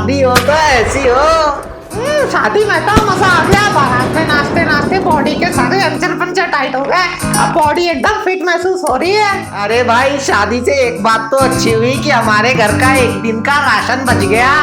शादी हो तो ऐसी हो। शादी में तो मजा आ गया। बारात में नाचते नाचते बॉडी के सारे अंचर पंचर टाइट हो गए। अब बॉडी एकदम फिट महसूस हो रही है। अरे भाई शादी से एक बात तो अच्छी हुई कि हमारे घर का एक दिन का राशन बच गया।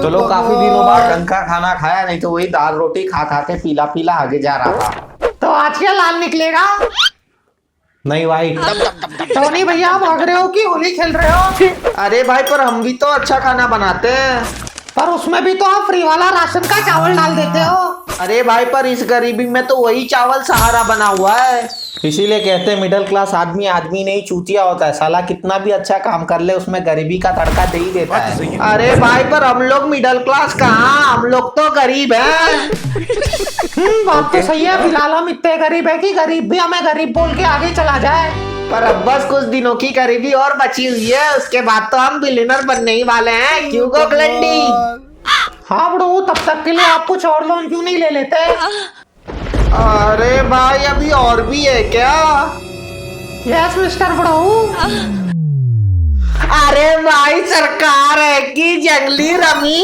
चलो काफी दिनों बाद ढंग का खाना खाया, नहीं तो वही दाल रोटी खा खा के पीला पीला आगे जा रहा था। तो आज क्या लाल निकलेगा? नहीं भाई। टोनी भैया भाग रहे हो कि होली खेल रहे हो? अरे भाई पर हम भी तो अच्छा खाना बनाते हैं। पर उसमें भी तो आप फ्री वाला राशन का चावल डाल देते हो। अरे भाई पर इस गरीबी में तो वही चावल सहारा बना हुआ है। इसीलिए कहते हैं मिडिल क्लास आदमी आदमी नहीं चूतिया होता है। साला कितना भी अच्छा काम कर ले उसमें गरीबी का तड़का दे ही देता है। अरे भाई पर हम लोग मिडिल क्लास कहाँ, हम लोग तो गरीब हैं। बात तो सही है। फिलहाल हम इतने गरीब है कि गरीब भी हमें गरीब बोल के आगे चला जाए। पर अब बस कुछ दिनों की गरीबी और बची हुई है, उसके बाद तो हम बिलियनर बनने ही वाले हैं। क्यों गोकलंडी? हाँ बड़ो, तब तक के लिए आप कुछ और लोन क्यों नहीं ले लेते? अरे भाई अभी और भी है क्या? यस मिस्टर बड़ो। अरे भाई सरकार है कि जंगली रमी।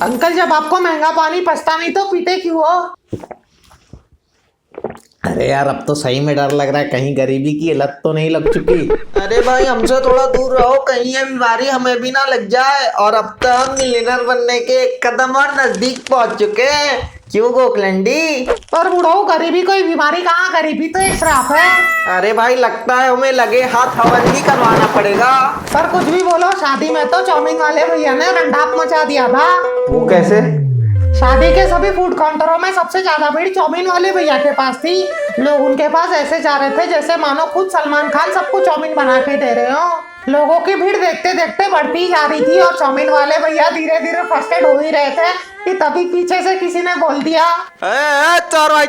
अंकल जब आपको महंगा पानी पछता नहीं तो पीते क्यों हो? अरे यार अब तो सही में डर लग रहा है, कहीं गरीबी की लत तो नहीं लग चुकी। अरे भाई हमसे थोड़ा दूर रहो, कहीं ये बीमारी हमें भी ना लग जाए। और अब तो हम मिलियनर बनने के एक कदम और नजदीक पहुंच चुके हैं। क्यों गोकलंडी? पर बुढ़ो, गरीबी कोई बीमारी कहाँ, गरीबी तो एक श्राप है। अरे भाई लगता है हमें लगे हाथ हवन भी करवाना पड़ेगा। पर कुछ भी बोलो, शादी में तो चाउमीन वाले भैया ने रंडाप मचा दिया था। वो कैसे? शादी के सभी फूड काउंटरों में सबसे ज्यादा भीड़ चाउमीन वाले भैया के पास थी। लोग उनके पास ऐसे जा रहे थे जैसे मानो खुद सलमान खान सबको चाउमीन बना के दे रहे हो। लोगों की भीड़ देखते देखते बढ़ती जा रही थी और चाउमीन वाले भैया धीरे धीरे फ्रस्ट्रेट हो ही रहे थे कि तभी पीछे से किसी ने बोल दिया, चार भाई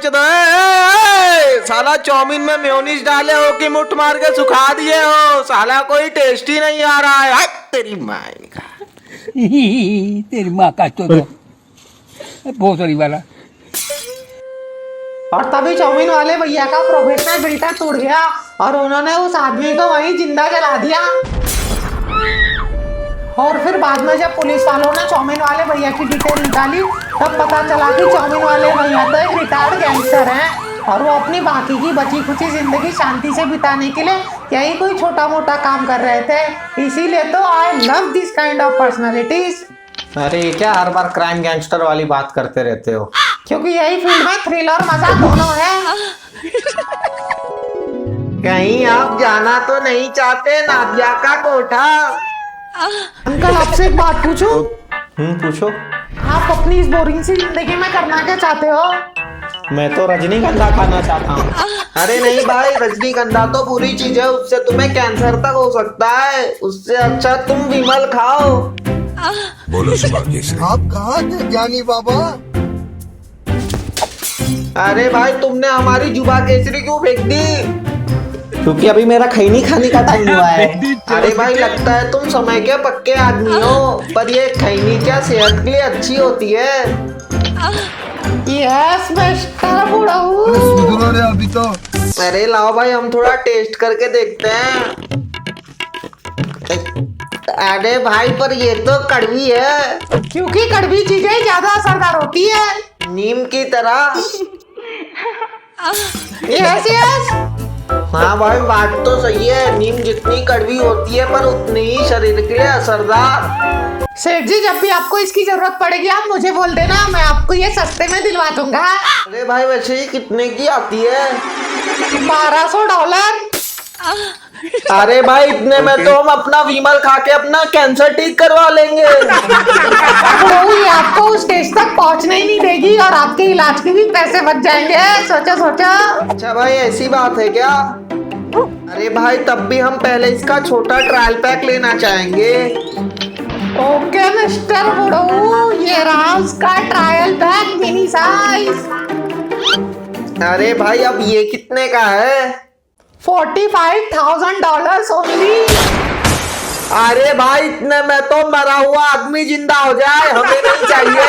साला चाउमीन में मेयोनीज डाले हो कि मुठ मार के सुखा दिए हो? साला कोई टेस्ट ही नहीं आ रहा है। तेरी माँ का तेरी माँ का तो बहुत सही वाला। और तभी चाउमीन वाले भैया का प्रोफेशनल फिल्टर टूट गया और उन्होंने उस आदमी को वहीं जिंदा जला दिया। और फिर बाद में जब पुलिस वालों ने चाउमीन वाले भैया की डिटेल निकाली तब पता चला कि चाउमीन वाले भैया तो एक रिटायर्ड गैंगस्टर हैं और वो अपनी बाकी की बची खुची जिंदगी शांति से बिताने के लिए यही कोई छोटा मोटा काम कर रहे थे। इसीलिए तो I love this kind of personalities. अरे क्या हर बार क्राइम गैंगस्टर वाली बात करते रहते हो? क्योंकि यही फील्ड में थ्रिल और मजा दोनों है। कहीं आप जाना तो नहीं चाहते नादिया का कोठा? अंकल आपसे एक बात पूछूं? पूछो। आप अपनी इस बोरिंग सी जिंदगी में करना क्या चाहते हो? मैं तो रजनीगंधा खाना चाहता हूँ। अरे नहीं भाई, रजनीगंधा तो बुरी चीज है, उससे तुम्हें कैंसर तक हो सकता है। उससे अच्छा तुम विमल खाओ। बोलो आप कहाँ थे ज्ञानी बाबा? अरे भाई तुमने हमारी जुबा केसरी क्यों फेंक दी? क्योंकि अभी मेरा खैनी खाने का टाइम हुआ है। अरे भाई लगता है तुम समय के पक्के आदमी हो, पर ये खैनी क्या सेहत के लिए अच्छी होती है? यस मिस्टर बुढ़ऊ। सुधरो रे अभी तो। अरे लाओ भाई हम थोड़ा टेस्ट करके देखते हैं। अरे भाई पर ये तो कड़वी है। क्योंकि कड़वी चीजें ज्यादा असरदार होती है। नीम की तरह। Yes yes. हाँ भाई बात तो सही है, नीम जितनी कड़वी होती है पर उतनी ही शरीर के लिए असरदार। सेठ जी जब भी आपको इसकी जरूरत पड़ेगी आप मुझे बोल देना, मैं आपको ये सस्ते में दिलवा दूंगा। अरे भाई वैसे ही कितने की आती है? $1200। अरे भाई इतने में तो हम अपना विमल खा के अपना कैंसर ठीक करवा लेंगे। तो ये आपको उस स्टेज तक पहुंचने ही नहीं देगी और आपके इलाज के भी पैसे बच जाएंगे। सोचो सोचो। अच्छा भाई ऐसी बात है क्या? अरे भाई तब भी हम पहले इसका छोटा ट्रायल पैक लेना चाहेंगे। ओके मिस्टर बुढ़ऊ, ये रहा उसका ट्रायल पैक मिनी साइज। अरे भाई अब ये कितने का है? $45,000 ओनली। अरे भाई इतने में तो मरा हुआ आदमी जिंदा हो जाए, हमें नहीं चाहिए।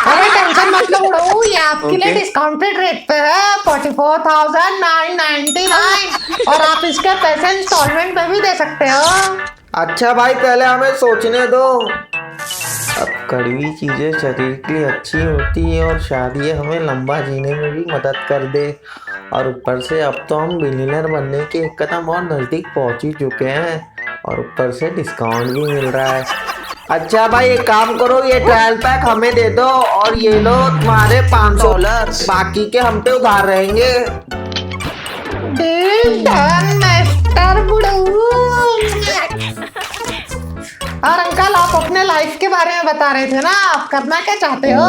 अरे टेंशन मत लो बुढ़ऊ, ये आपके लिए डिस्काउंटेड रेट पे है 44,999 और आप इसके पैसे इंस्टॉलमेंट में भी दे सकते हो। अच्छा भाई पहले हमें सोचने दो। अब कड़वी चीजें शरीर के लिए अच्छी होती है और शायद ये हमें लंबा जीने में भी मदद कर दे, और ऊपर से अब तो हम बिलियनर बनने के एक कदम और नजदीक पहुंच ही चुके हैं, और ऊपर से डिस्काउंट भी मिल रहा है। अच्छा भाई एक काम करो, ये ट्रायल पैक हमें दे दो और ये लो तुम्हारे $500, बाकी के हम पे उधार रहेंगे। डील डन मिस्टर बुढ़ऊ। और अंकल आप अपने लाइफ के बारे में बता रहे थे ना, आप करना क्या चाहते हो?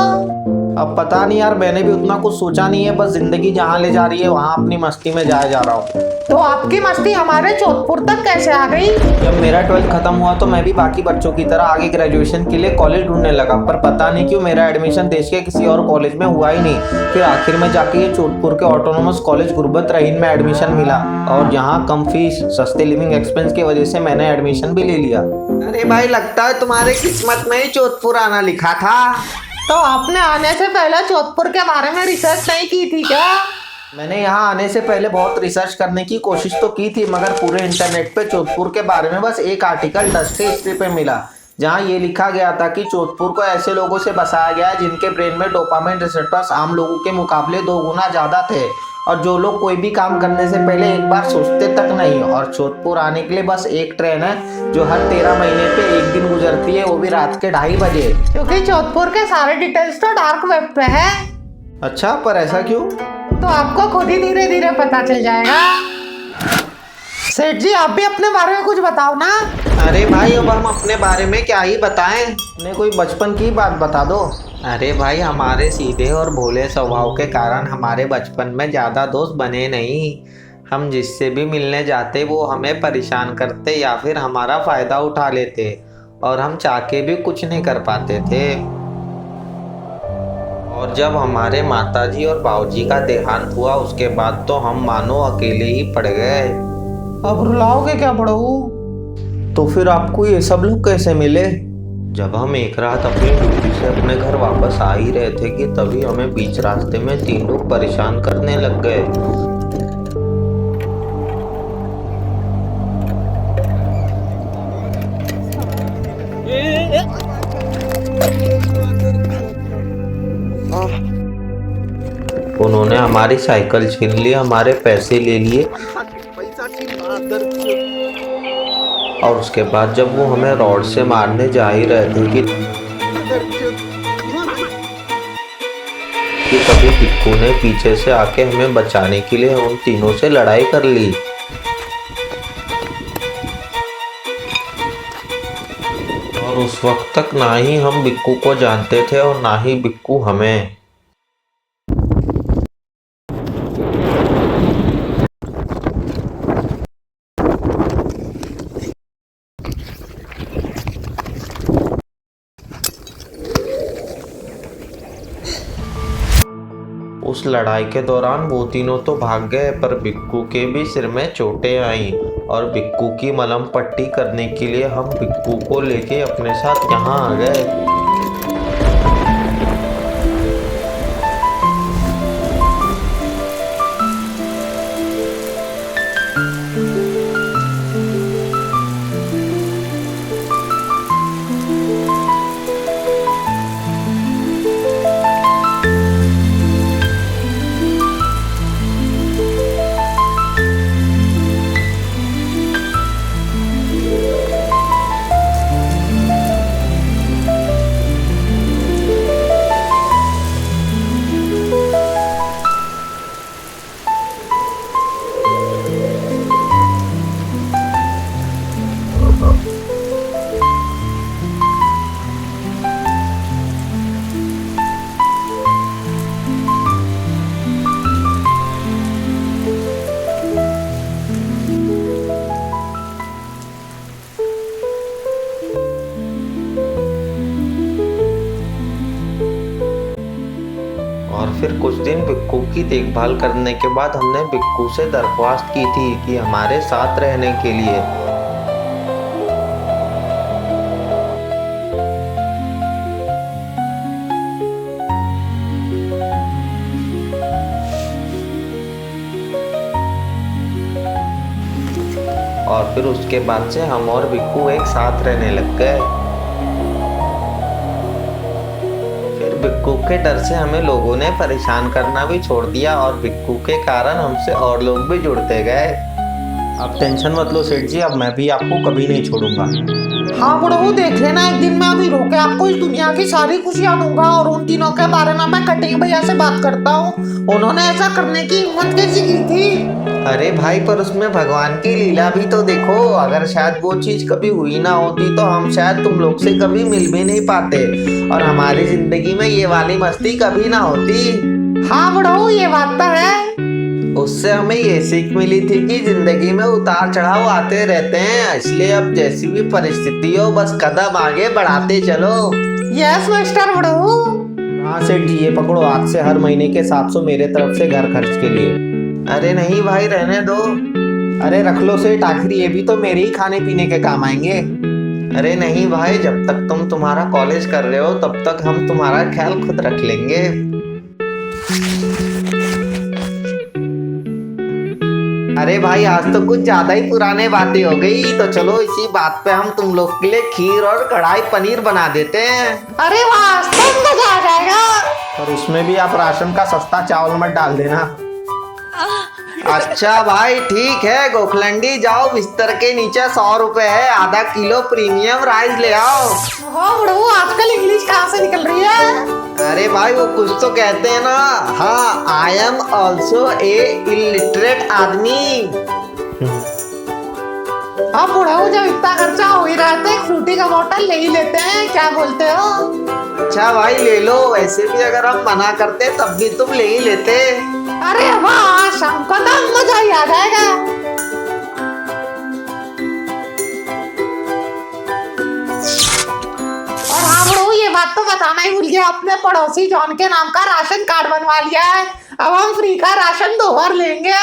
अब पता नहीं यार, मैंने भी उतना कुछ सोचा नहीं है, बस जिंदगी जहाँ ले जा रही है वहाँ अपनी मस्ती में जाया जा रहा हूँ। तो आपकी मस्ती हमारे जोधपुर तक कैसे आ गई? जब मेरा 12th खत्म हुआ तो मैं भी बाकी बच्चों की तरह आगे ग्रेजुएशन के लिए कॉलेज ढूंढने लगा, पर पता नहीं क्यों मेरा एडमिशन देश के किसी और कॉलेज में हुआ ही नहीं। फिर आखिर में जाके ये जोधपुर के ऑटोनोमस कॉलेज गुरबत रहीन में एडमिशन मिला, और यहाँ कम फीस सस्ते लिविंग एक्सपेंस की वजह से मैंने एडमिशन भी ले लिया। अरे भाई लगता है तुम्हारे किस्मत में ही जोधपुर आना लिखा था। तो आपने आने से पहले जोधपुर के बारे में रिसर्च नहीं की थी क्या? मैंने यहाँ आने से पहले बहुत रिसर्च करने की कोशिश तो की थी, मगर पूरे इंटरनेट पे जोधपुर के बारे में बस एक आर्टिकल डस्टी हिस्ट्री पे मिला, जहाँ ये लिखा गया था कि जोधपुर को ऐसे लोगों से बसाया गया है जिनके ब्रेन में डोपामाइन रिसेप्टर्स आम लोगों के मुकाबले 2 गुना ज़्यादा थे, और जो लोग कोई भी काम करने से पहले एक बार सोचते तक नहीं। और जोधपुर आने के लिए बस एक ट्रेन है जो हर 13 महीने पे एक दिन गुजरती है, वो भी रात के 2:30 बजे। क्योंकि जोधपुर के सारे डिटेल्स तो डार्क वेब पे है। अच्छा, पर ऐसा क्यों? तो आपको खुद ही धीरे धीरे पता चल जाएगा। सेठ जी आप भी अपने बारे में कुछ बताओ ना। अरे भाई अब हम अपने बारे में क्या ही बताएं, उन्हें कोई बचपन की बात बता दो। अरे भाई हमारे सीधे और भोले स्वभाव के कारण हमारे बचपन में ज़्यादा दोस्त बने नहीं। हम जिससे भी मिलने जाते वो हमें परेशान करते या फिर हमारा फ़ायदा उठा लेते, और हम चाह के भी कुछ नहीं कर पाते थे। और जब हमारे माताजी और बाबूजी का देहांत हुआ उसके बाद तो हम मानो अकेले ही पड़ गए। अब रुलाओगे क्या बुढ़ऊ? तो फिर आपको ये सब लोग कैसे मिले? जब हम एक रात अपनी ड्यूटी से अपने घर वापस आ ही रहे थे कि तभी हमें बीच रास्ते में 3 लोग परेशान करने लग गए। उन्होंने हमारी साइकिल छीन ली, हमारे पैसे ले लिए, और उसके बाद जब वो हमें रॉड से मारने जा ही रहे थे कि तभी पिक्कू ने पीछे से आके हमें बचाने के लिए उन तीनों से लड़ाई कर ली। और उस वक्त तक ना ही हम बिक्कू को जानते थे और ना ही बिक्कू हमें। उस लड़ाई के दौरान वो तीनों तो भाग गए, पर बिक्कू के भी सिर में चोटें आईं, और बिक्कू की मलहम पट्टी करने के लिए हम बिक्कू को लेके अपने साथ यहाँ आ गए। और फिर कुछ दिन बिक्कू की देखभाल करने के बाद हमने बिक्कू से दरख्वास्त की थी कि हमारे साथ रहने के लिए। और फिर उसके बाद से हम और बिक्कू एक साथ रहने लग गए। फिर बिक्कू के डर से हमें लोगों ने परेशान करना भी छोड़ दिया और बिक्कू के कारण हमसे और लोग भी जुड़ते गए। अब टेंशन मत लो सेठ जी, अब मैं भी आपको कभी नहीं छोड़ूंगा। हाँ बुढ़ऊ, देख लेना एक दिन मैं अभी रोके आपको इस दुनिया की सारी खुशियां दूंगा। और उन तीनों के बारे में मैं कटिंग भैया से बात करता हूँ, उन्होंने ऐसा करने की हिम्मत कैसी की थी। अरे भाई, पर उसमें भगवान की लीला भी तो देखो। अगर शायद वो चीज कभी हुई ना होती तो हम शायद तुम लोग से कभी मिल भी नहीं पाते और हमारी जिंदगी में ये वाली मस्ती कभी ना होती। हाँ बुढ़ऊ, ये बात तो है। उससे हमें ये सीख मिली थी कि जिंदगी में उतार चढ़ाव आते रहते हैं, इसलिए अब जैसी भी परिस्थिति हो बस कदम आगे बढ़ाते चलो। यस मिस्टर बुढ़ऊ। हाँ सेठ जी, ये पकड़ो, आज से हर महीने के 700 मेरे तरफ से घर खर्च के लिए। अरे नहीं भाई, रहने दो। अरे रख लो सेठ, आखिर ये भी तो मेरे ही खाने पीने के काम आएंगे। अरे नहीं भाई, जब तक तुम तुम्हारा कॉलेज कर रहे हो तब तक हम तुम्हारा ख्याल खुद रख लेंगे। अरे भाई, आज तो कुछ ज्यादा ही पुराने बातें हो गई, तो चलो इसी बात पे हम तुम लोग के लिए खीर और कढ़ाई पनीर बना देते हैं। अरे वास्तव में मजा आ जाएगा। और उसमें भी आप राशन का सस्ता चावल मत डाल देना। अच्छा भाई ठीक है, गोखलंडी जाओ, बिस्तर के नीचे 100 रुपए है, आधा किलो प्रीमियम राइस ले आओ। हाँ बुढ़ऊ, आजकल इंग्लिश कहाँ से निकल रही है। अरे भाई, वो कुछ तो कहते हैं ना। हाँ, I am also a illiterate आदमी। अब बुढ़ऊ, जब इतना खर्चा हो ही रहा है तो एक फ्रूटी का बोतल ले ही लेते हैं, क्या बोलते हो। अच्छा भाई, ले लो। वैसे भी अगर हम मना करते तब भी तुम ले ही लेते। अरे वाह, शाम को तो मजा ही आ जाएगा। और हाँ बुढ़ऊ, ये बात तो बताना ही भूल गया, अपने पड़ोसी जॉन के नाम का राशन कार्ड बनवा लिया है। अब हम फ्री का राशन 2 बार लेंगे।